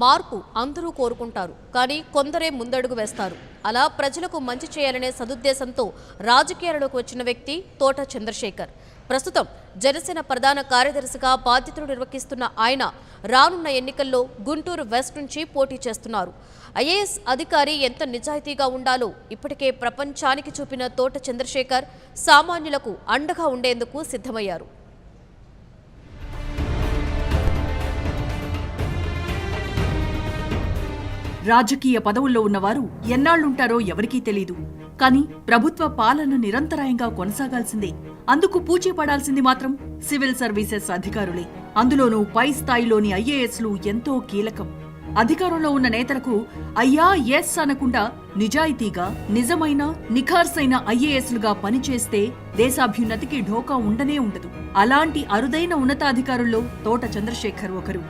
మార్పు అందరూ కోరుకుంటారు, కానీ కొందరే ముందడుగు వేస్తారు. అలా ప్రజలకు మంచి చేయాలనే సదుద్దేశంతో రాజకీయాల్లోకి వచ్చిన వ్యక్తి తోట చంద్రశేఖర్. ప్రస్తుతం జనసేన ప్రధాన కార్యదర్శిగా బాధ్యతలు నిర్వహిస్తున్న ఆయన రానున్న ఎన్నికల్లో గుంటూరు వెస్ట్ నుంచి పోటీ చేస్తున్నారు. ఐఏఎస్ అధికారి ఎంత నిజాయితీగా ఉండాలో ఇప్పటికే ప్రపంచానికి చూపిన తోట చంద్రశేఖర్ సామాన్యులకు అండగా ఉండేందుకు సిద్ధమయ్యారు. రాజకీయ పదవుల్లో ఉన్నవారు ఎన్నాళ్లుంటారో ఎవరికీ తెలీదు. కానీ ప్రభుత్వ పాలన నిరంతరాయంగా కొనసాగాల్సిందే. అందుకు పూచీ పడాల్సింది మాత్రం సివిల్ సర్వీసెస్ అధికారులే. అందులోనూ పై స్థాయిలోని ఐఏఎస్లు ఎంతో కీలకం. అధికారంలో ఉన్న నేతలకు అయ్యా ఎస్ అనకుండా నిజాయితీగా నిజమైన నిఖార్సైన ఐఏఎస్లుగా పనిచేస్తే దేశాభ్యున్నతికి ఢోకా ఉండనే ఉండదు. అలాంటి అరుదైన ఉన్నతాధికారుల్లో తోట చంద్రశేఖర్ ఒకరు.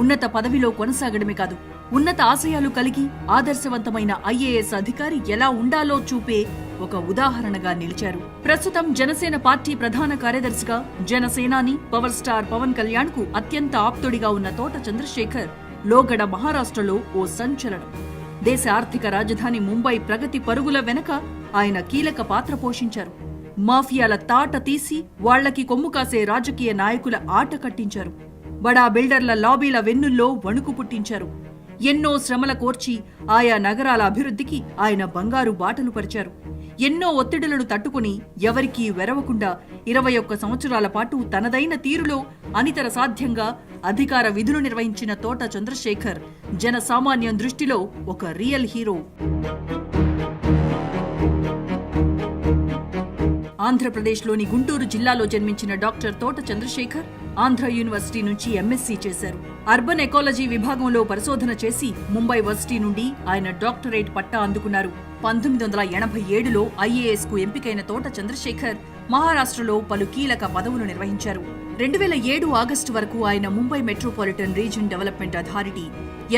ఉన్నత పదవిలో కొనసాగడమే కాదు, ఉన్నత ఆశయాలు కలిగి ఆదర్శవంతమైన ఐఏఎస్ అధికారి ఎలా ఉండాలో చూపే ఒక ఉదాహరణగా నిలిచారు. ప్రస్తుతం జనసేన పార్టీ ప్రధాన కార్యదర్శిగా జనసేనాని పవర్ స్టార్ పవన్ కళ్యాణ్ కు అత్యంత ఆప్తుడిగా ఉన్న తోట చంద్రశేఖర్ లోగడ మహారాష్ట్రలో ఓ సంచలనం. దేశ ఆర్థిక రాజధాని ముంబై ప్రగతి పరుగుల వెనక ఆయన కీలక పాత్ర పోషించారు. మాఫియాల తాట తీసి వాళ్లకి కొమ్ము కాసే రాజకీయ నాయకుల ఆట కట్టించారు. బడా బిల్డర్ల లాబీల వెన్నుల్లో వణుకు పుట్టించారు. ఎన్నో శ్రమల కోర్చి ఆయా నగరాల అభివృద్ధికి ఆయన బంగారు బాటలు పరిచారు. ఎన్నో ఒత్తిడులను తట్టుకుని ఎవరికీ వెరవకుండా 21 సంవత్సరాల పాటు తనదైన తీరులో అనితర సాధ్యంగా అధికార విధులు నిర్వహించిన తోట చంద్రశేఖర్ జనసామాన్యం దృష్టిలో ఒక రియల్ హీరో. ఆంధ్రప్రదేశ్లోని గుంటూరు జిల్లాలో జన్మించిన డాక్టర్ తోట చంద్రశేఖర్ ఆంధ్ర యూనివర్సిటీ నుంచి ఎంఎస్సీ చేశారు. అర్బన్ ఎకాలజీ విభాగంలో పరిశోధన చేసి ముంబై వర్సిటీ నుండి ఆయన డాక్టరేట్ పట్టా అందుకున్నారు. 1987లో ఐఏఎస్ కు ఎంపికైన తోట చంద్రశేఖర్ మహారాష్ట్రలో పలు కీలక పదవులు నిర్వహించారు. 2007 ఆగస్టు వరకు ఆయన Mumbai metropolitan region development authority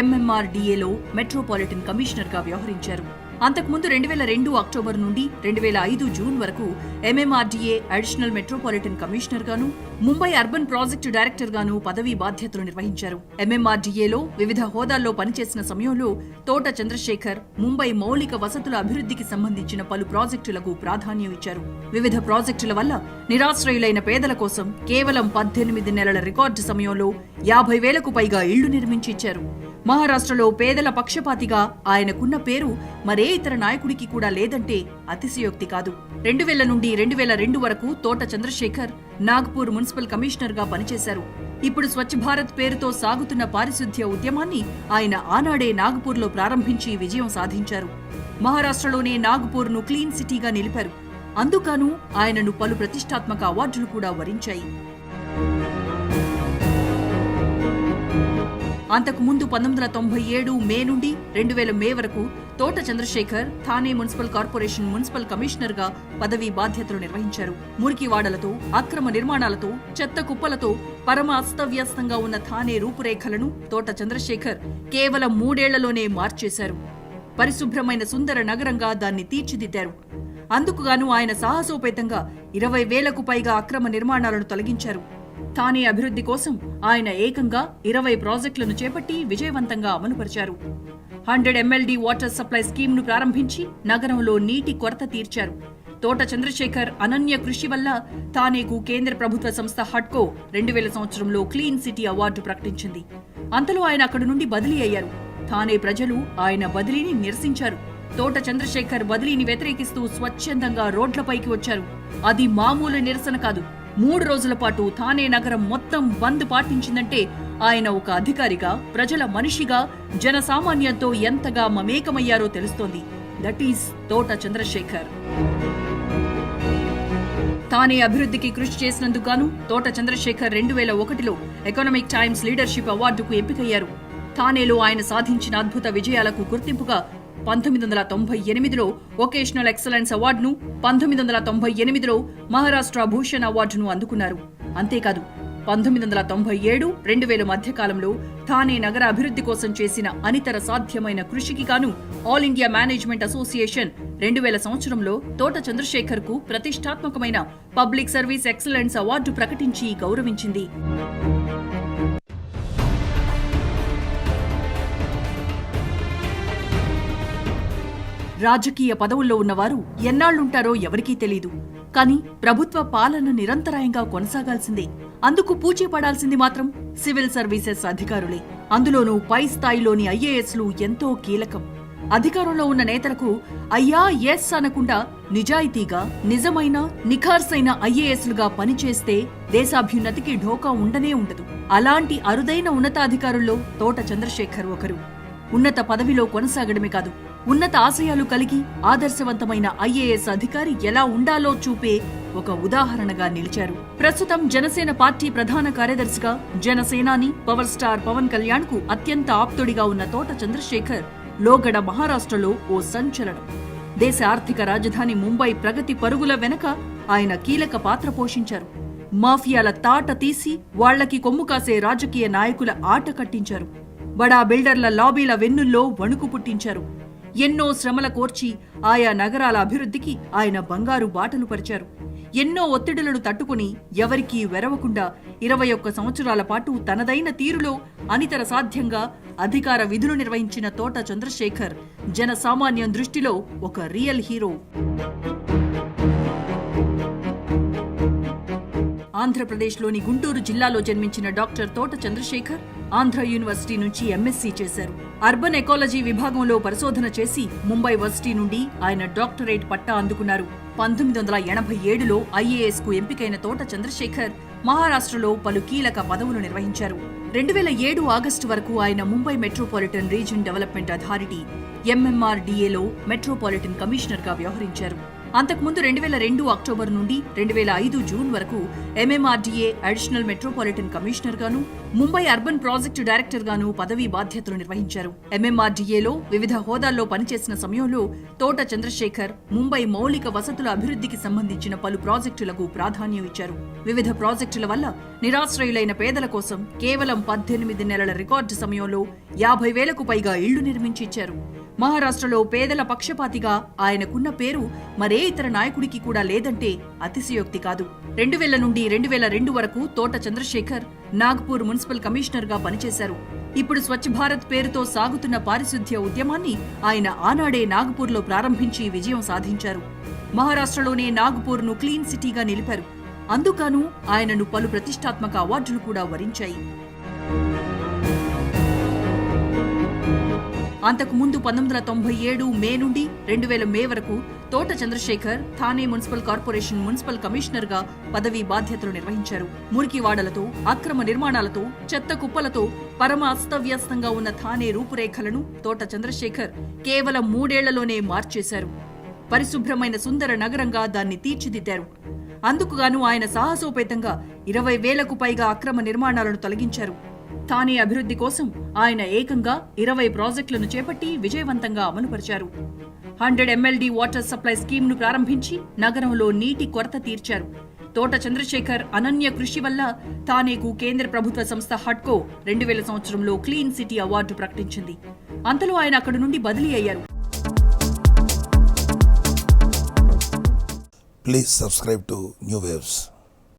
MMRDAలో మెట్రోపాలిటన్ కమిషనర్ గా వ్యవహరించారు. అంతకుముందు 2002 అక్టోబర్ నుండి 2005 జూన్ వరకు MMRDA అడిషనల్ మెట్రోపాలిటన్ కమిషనర్ గాను, ముంబై అర్బన్ ప్రాజెక్టు డైరెక్టర్ గాను పదవీ బాధ్యతలు నిర్వహించారు. MMRDAలో వివిధ హోదాల్లో పనిచేసిన సమయంలో తోట చంద్రశేఖర్ ముంబై మౌలిక వసతుల అభివృద్ధికి సంబంధించిన పలు ప్రాజెక్టులకు ప్రాధాన్యం ఇచ్చారు. వివిధ ప్రాజెక్టుల వల్ల నిరాశ్రయులైన పేదల కోసం కేవలం 18 నెలల రికార్డు సమయంలో 50,000కు పైగా ఇళ్లు నిర్మించి ఇచ్చారు. మహారాష్ట్రలో పేదల పక్షపాతిగా ఆయనకున్న పేరు మరే ఇతర నాయకుడికి కూడా లేదంటే అతిశయోక్తి కాదు. 2000 నుండి 2002 వరకు తోట చంద్రశేఖర్ నాగ్పూర్ మున్సిపల్ కమిషనర్ గా పనిచేశారు. ఇప్పుడు స్వచ్ఛ భారత్ పేరుతో సాగుతున్న పారిశుద్ధ్య ఉద్యమాన్ని ఆయన ఆనాడే నాగ్పూర్లో ప్రారంభించి విజయం సాధించారు. మహారాష్ట్రలోనే నాగ్పూర్ను క్లీన్ సిటీగా నిలిపారు. అందుకను ఆయనను పలు ప్రతిష్టాత్మక అవార్డులు కూడా వరించాయి. అంతకుముందు 1997 మే నుండి 2000 మే వరకు Thota Chandrasekhar Thane municipal corporation municipal commissioner గా పదవీ బాధ్యతలు నిర్వహించారు. మురికివాడలతో, అక్రమ నిర్మాణాలతో, చెత్త కుప్పలతో పరమ అస్తవ్యస్తంగా ఉన్న థానే రూపురేఖలను తోట చంద్రశేఖర్ కేవలం 3 ఏళ్లలోనే మార్చేశారు. పరిశుభ్రమైన సుందర నగరంగా దాన్ని తీర్చిదిద్దారు. అందుకుగాను ఆయన సాహసోపేతంగా 20,000కు పైగా అక్రమ నిర్మాణాలను తొలగించారు. థానే అభివృద్ధి కోసం ఆయన ఏకంగా 20 ప్రాజెక్టులను చేపట్టి విజయవంతంగా అమలుపరిచారు. 100 MLD వాటర్ సప్లై స్కీమ్ను ప్రారంభించి నగరంలో నీటి కొరత తీర్చారు. తోట చంద్రశేఖర్ అనన్య కృషి వల్ల థానేకు కేంద్ర ప్రభుత్వ సంస్థ హడ్కో 2000 సంవత్సరంలో క్లీన్ సిటీ అవార్డు ప్రకటించింది. అంతలో ఆయన అక్కడి నుండి బదిలీ అయ్యారు. థానే ప్రజలు ఆయన బదిలీని నిరసించారు. తోట చంద్రశేఖర్ బదిలీని వ్యతిరేకిస్తూ స్వచ్ఛందంగా రోడ్లపైకి వచ్చారు. అది మామూలు నిరసన కాదు. 3 రోజుల పాటు థానే నగరం మొత్తం బంద్ పాటించిందంటే ఆయన ఒక అధికారిగా, ప్రజల మనిషిగా, జనసామాన్యంతో ఎంతగా మమేకమయ్యారో తెలుస్తోంది. దట్ ఈస్ తోట చంద్రశేఖర్. థానే అభివృద్ధికి కృషి చేసినందుకు గాను తోట చంద్రశేఖర్ 2001లో ఎకనామిక్ టైమ్స్ లీడర్షిప్ అవార్డుకు ఎంపికయ్యారు. థానేలో ఆయన సాధించిన అద్భుత విజయాలకు గుర్తింపుగా 1998లో వొకేషనల్ ఎక్సలెన్స్ అవార్డును, 1998లో మహారాష్ట్ర భూషణ్ అవార్డును అందుకున్నారు. అంతేకాదు 1997, 2000 మధ్యకాలంలో థానే నగర అభివృద్ధి కోసం చేసిన అనితర సాధ్యమైన కృషికి గాను ఆల్ ఇండియా మేనేజ్మెంట్ అసోసియేషన్ 2000 సంవత్సరంలో తోట చంద్రశేఖర్ కు ప్రతిష్టాత్మకమైన పబ్లిక్ సర్వీస్ ఎక్సలెన్స్ అవార్డు ప్రకటించి గౌరవించింది. రాజకీయ పదవుల్లో ఉన్నవారు ఎన్నాళ్లుంటారో ఎవరికీ తెలీదు. కానీ ప్రభుత్వ పాలన నిరంతరాయంగా కొనసాగాల్సిందే. అందుకు పూచీ పడాల్సింది మాత్రం సివిల్ సర్వీసెస్ అధికారులే. అందులోనూ పై స్థాయిలోని ఐఏఎస్లు ఎంతో కీలకం. అధికారంలో ఉన్న నేతలకు అయ్యా ఎస్ అనకుండా నిజాయితీగా నిజమైన నిఖార్సైన ఐఏఎస్లుగా పనిచేస్తే దేశాభ్యున్నతికి ఢోకా ఉండనే ఉండదు. అలాంటి అరుదైన ఉన్నతాధికారుల్లో తోట చంద్రశేఖర్ ఒకరు. ఉన్నత పదవిలో కొనసాగడమే కాదు, ఉన్నత ఆశయాలు కలిగి ఆదర్శవంతమైన ఐఏఎస్ అధికారి ఎలా ఉండాలో చూపే ఒక ఉదాహరణగా నిలిచారు. ప్రస్తుతం జనసేన పార్టీ ప్రధాన కార్యదర్శిగా జనసేనాని పవర్ స్టార్ పవన్ కళ్యాణ్ కు అత్యంత ఆప్తుడిగా ఉన్న తోట చంద్రశేఖర్ లోగడ మహారాష్ట్రలో ఓ సంచలనం. దేశ ఆర్థిక రాజధాని ముంబై ప్రగతి పరుగుల వెనక ఆయన కీలక పాత్ర పోషించారు. మాఫియాల తాట తీసి వాళ్లకి కొమ్ము కాసే రాజకీయ నాయకుల ఆట కట్టించారు. బడా బిల్డర్ల లాబీల వెన్నుల్లో వణుకు పుట్టించారు. ఎన్నో శ్రమల కోర్చి ఆయా నగరాల అభివృద్ధికి ఆయన బంగారు బాటలు పరిచారు. ఎన్నో ఒత్తిడులను తట్టుకుని ఎవరికీ వెరవకుండా 21 సంవత్సరాల పాటు తనదైన తీరులో అనితర సాధ్యంగా అధికార విధులు నిర్వహించిన తోట చంద్రశేఖర్ జనసామాన్యం దృష్టిలో ఒక రియల్ హీరో. ఆంధ్రప్రదేశ్లోని గుంటూరు జిల్లాలో జన్మించిన డాక్టర్ తోట చంద్రశేఖర్ ఆంధ్ర యూనివర్సిటీ నుంచి ఎంఎస్సీ చేశారు. అర్బన్ ఎకాలజీ విభాగంలో పరిశోధన చేసి ముంబై వర్సిటీ నుండి ఆయన డాక్టరేట్ పట్టా అందుకున్నారు. 1987లో ఐఏఎస్ కు ఎంపికైన తోట చంద్రశేఖర్ మహారాష్ట్రలో పలు కీలక పదవులు నిర్వహించారు. 2007 ఆగస్టు వరకు ఆయన Mumbai metropolitan region development authority MMRDAలో మెట్రోపాలిటన్ కమిషనర్ గా వ్యవహరించారు. అంతకుముందు 2002 అక్టోబర్ నుండి 2005 జూన్ వరకు MMRDA అడిషనల్ మెట్రోపాలిటన్ కమిషనర్ గాను, ముంబై అర్బన్ ప్రాజెక్టు డైరెక్టర్ గాను పదవీ బాధ్యతలు నిర్వహించారు. MMRDAలో వివిధ హోదాల్లో పనిచేసిన సమయంలో తోట చంద్రశేఖర్ ముంబై మౌలిక వసతుల అభివృద్ధికి సంబంధించిన పలు ప్రాజెక్టులకు ప్రాధాన్యం ఇచ్చారు. వివిధ ప్రాజెక్టుల వల్ల నిరాశ్రయులైన పేదల కోసం కేవలం 18 నెలల రికార్డు సమయంలో 50,000కు పైగా ఇళ్లు నిర్మించి ఇచ్చారు. మహారాష్ట్రలో పేదల పక్షపాతిగా ఆయనకున్న పేరు మరే ఇతర నాయకుడికి కూడా లేదంటే అతిశయోక్తి కాదు. 2000 నుండి 2002 వరకు తోట చంద్రశేఖర్ నాగ్పూర్ మున్సిపల్ కమిషనర్ గా పనిచేశారు. ఇప్పుడు స్వచ్ఛ భారత్ పేరుతో సాగుతున్న పారిశుద్ధ్య ఉద్యమాన్ని ఆయన ఆనాడే నాగ్పూర్లో ప్రారంభించి విజయం సాధించారు. మహారాష్ట్రలోనే నాగ్పూర్ను క్లీన్ సిటీగా నిలిపారు. అందుకను ఆయనను పలు ప్రతిష్టాత్మక అవార్డులు కూడా వరించాయి. అంతకుముందు 1997 మే నుండి 2000 మే వరకు Thota Chandrasekhar Thane municipal corporation municipal commissioner గా పదవీ బాధ్యతలు నిర్వహించారు. మురికివాడలతో, అక్రమ నిర్మాణాలతో, చెత్త కుప్పలతో పరమ అస్తవ్యస్తంగా ఉన్న థానే రూపురేఖలను తోట చంద్రశేఖర్ కేవలం 3 ఏళ్లలోనే మార్చేశారు. పరిశుభ్రమైన సుందర నగరంగా దాన్ని తీర్చిదిద్దారు. అందుకుగాను ఆయన సాహసోపేతంగా 20,000కు పైగా అక్రమ నిర్మాణాలను తొలగించారు. థానే అభివృద్ధి కోసం ఆయన ఏకంగా 20 ప్రాజెక్టులను చేపట్టి విజయవంతంగా అమలుపరిచారు. 100 MLD వాటర్ సప్లై స్కీమ్ను ప్రారంభించి నగరంలో నీటి కొరత తీర్చారు. తోట చంద్రశేఖర్ అనన్య కృషి వల్ల థానేకు కేంద్ర ప్రభుత్వ సంస్థ హడ్కో 2000 సంవత్సరంలో క్లీన్ సిటీ అవార్డు ప్రకటించింది. అంతలో ఆయన అక్కడి నుండి బదిలీ అయ్యారు. Please subscribe to New Waves.